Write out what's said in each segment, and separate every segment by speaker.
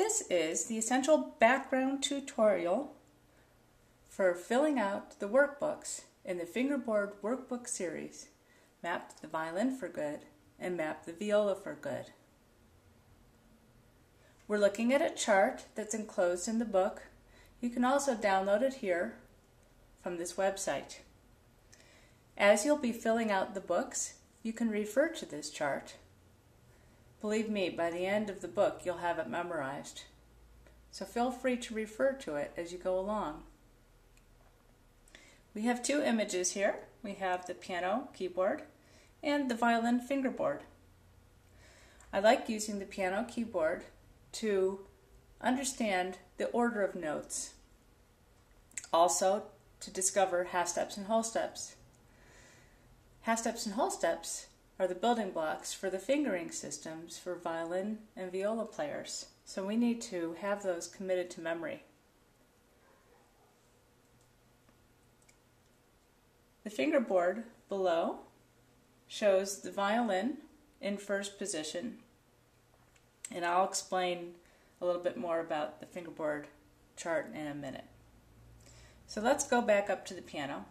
Speaker 1: This is the essential background tutorial for filling out the workbooks in the Fingerboard Workbook Series, Map the Violin for Good and Map the Viola for Good. We're looking at a chart that's enclosed in the book. You can also download it here from this website. As you'll be filling out the books, you can refer to this chart. Believe me, by the end of the book, you'll have it memorized. So feel free to refer to it as you go along. We have two images here. We have the piano keyboard and the violin fingerboard. I like using the piano keyboard to understand the order of notes. Also, to discover half steps and whole steps. Half steps and whole steps are the building blocks for the fingering systems for violin and viola players. So we need to have those committed to memory. The fingerboard below shows the violin in first position, and I'll explain a little bit more about the fingerboard chart in a minute. So let's go back up to the piano,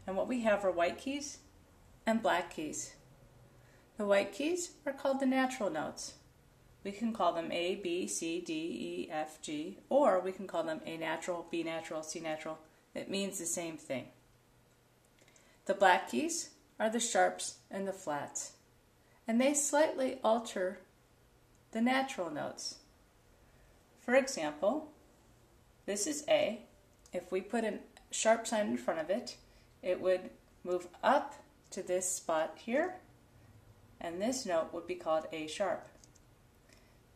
Speaker 1: and what we have are white keys and black keys. The white keys are called the natural notes. We can call them A, B, C, D, E, F, G, or we can call them A natural, B natural, C natural. It means the same thing. The black keys are the sharps and the flats, and they slightly alter the natural notes. For example, this is A. If we put a sharp sign in front of it, it would move up to this spot here, and this note would be called A sharp.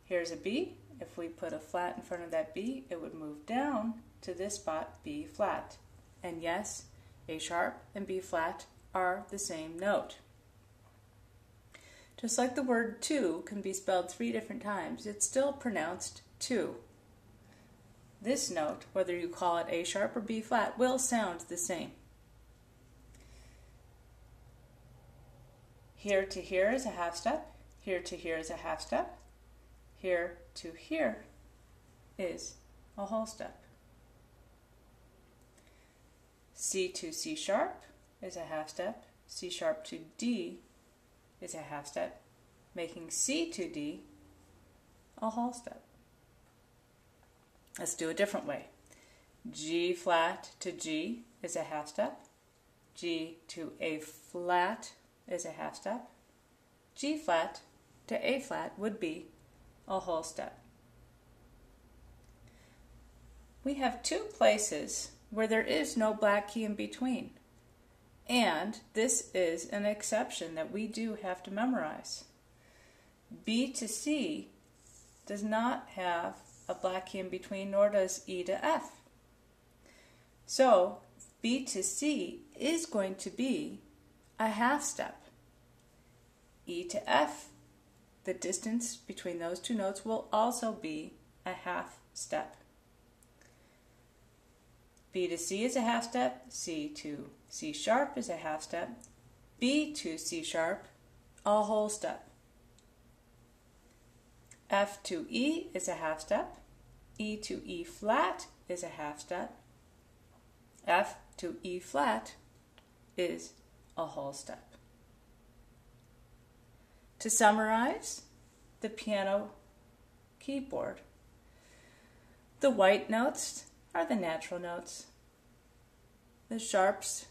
Speaker 1: Here's a B. If we put a flat in front of that B, it would move down to this spot, B flat. And yes, A sharp and B flat are the same note. Just like the word two can be spelled 3 different times, it's still pronounced two. This note, whether you call it A sharp or B flat, will sound the same. Here to here is a half step. Here to here is a half step. Here to here is a whole step. C to C sharp is a half step. C sharp to D is a half step, making C to D a whole step. Let's do a different way. G flat to G is a half step. G to A flat is a half step. G flat to A flat would be a whole step. We have two places where there is no black key in between, and this is an exception that we do have to memorize. B to C does not have a black key in between, nor does E to F. So B to C is going to be a half step. E to F, the distance between those two notes, will also be a half step. B to C is a half step. C to C sharp is a half step. B to C sharp, a whole step. F to E is a half step. E to E flat is a half step. F to E flat is a whole step. To summarize the piano keyboard, the white notes are the natural notes. The sharps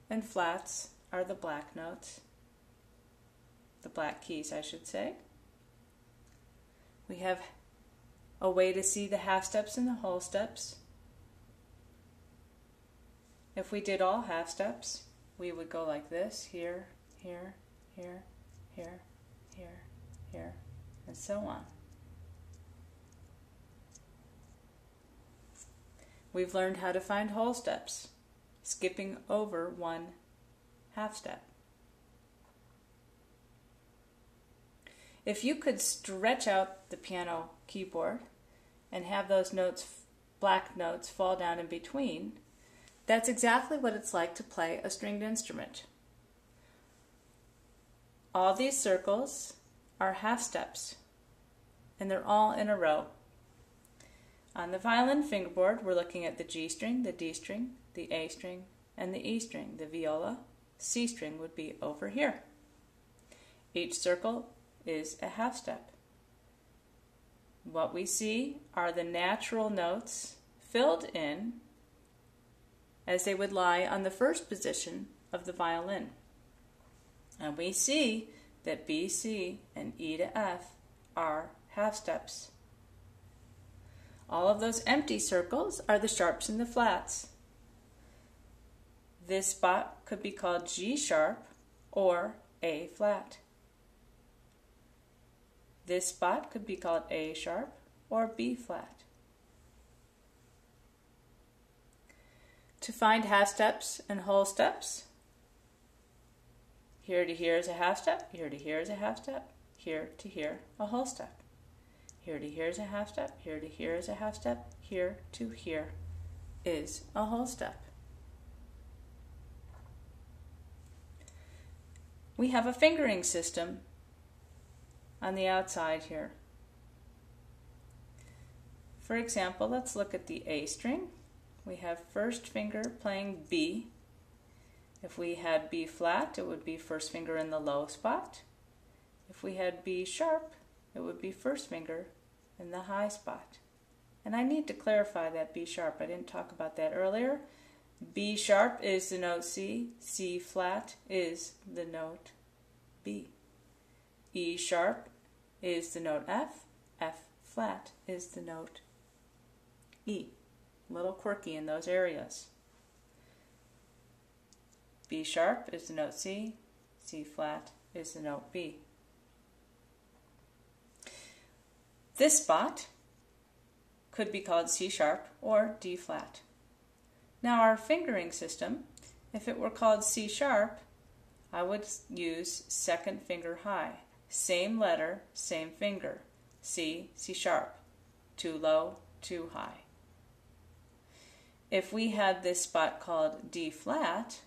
Speaker 1: and flats are the black notes. The black keys, I should say. We have a way to see the half steps and the whole steps. If we did all half steps, we would go like this, here, here, here, here, here, here, and so on. We've learned how to find whole steps, skipping over one half step. If you could stretch out the piano keyboard and have those notes, black notes, fall down in between, that's exactly what it's like to play a stringed instrument. All these circles are half steps, and they're all in a row. On the violin fingerboard, we're looking at the G string, the D string, the A string, and the E string. The viola, C string would be over here. Each circle is a half step. What we see are the natural notes filled in as they would lie on the first position of the violin. And we see that B, C, and E to F are half steps. All of those empty circles are the sharps and the flats. This spot could be called G sharp or A flat. This spot could be called A sharp or B flat. To find half steps and whole steps, here to here is a half step, here to here is a half step, here to here a whole step. Here to here is a half step, here to here is a half step, here to here is a whole step. We have a fingering system on the outside here. For example, let's look at the A string. We have first finger playing B. If we had B flat, it would be first finger in the low spot. If we had B sharp, it would be first finger in the high spot. And I need to clarify that B sharp. I didn't talk about that earlier. B sharp is the note C. C flat is the note B. E sharp is the note F. F flat is the note E. A little quirky in those areas. B sharp is the note C. C flat is the note B. This spot could be called C sharp or D flat. Now our fingering system, if it were called C sharp, I would use second finger high. Same letter, same finger. C, C sharp. Too low, too high. If we had this spot called D flat,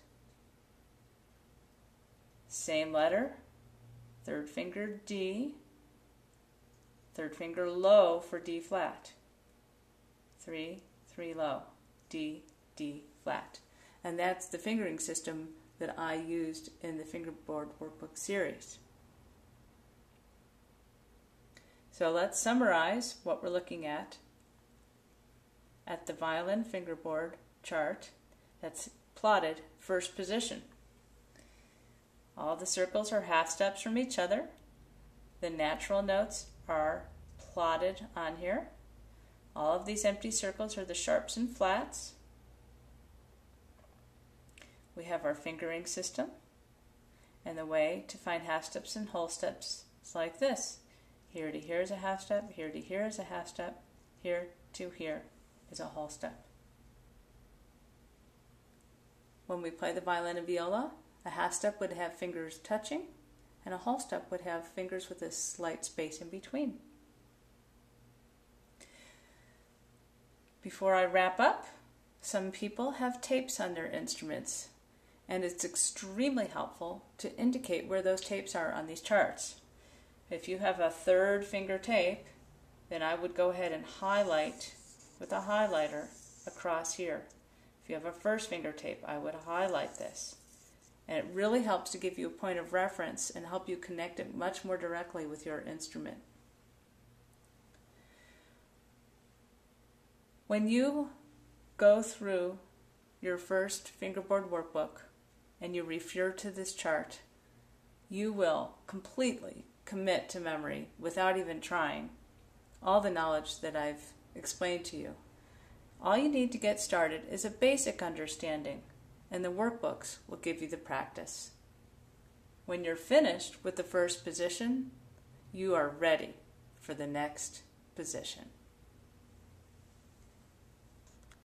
Speaker 1: same letter, third finger D, third finger low for D flat. 3, 3 low, D, D flat. And that's the fingering system that I used in the Fingerboard Workbook Series. So let's summarize what we're looking at the violin fingerboard chart that's plotted first position. All the circles are half steps from each other. The natural notes are plotted on here. All of these empty circles are the sharps and flats. We have our fingering system, and the way to find half steps and whole steps is like this. Here to here is a half step, here to here is a half step, here to here is a whole step. When we play the violin and viola, a half step would have fingers touching, and a whole step would have fingers with a slight space in between. Before I wrap up, some people have tapes on their instruments, and it's extremely helpful to indicate where those tapes are on these charts. If you have a third finger tape, then I would go ahead and highlight with a highlighter across here. If you have a first finger tape, I would highlight this. And it really helps to give you a point of reference and help you connect it much more directly with your instrument. When you go through your first fingerboard workbook and you refer to this chart, you will completely commit to memory without even trying all the knowledge that I've explained to you. All you need to get started is a basic understanding, and the workbooks will give you the practice. When you're finished with the first position, you are ready for the next position.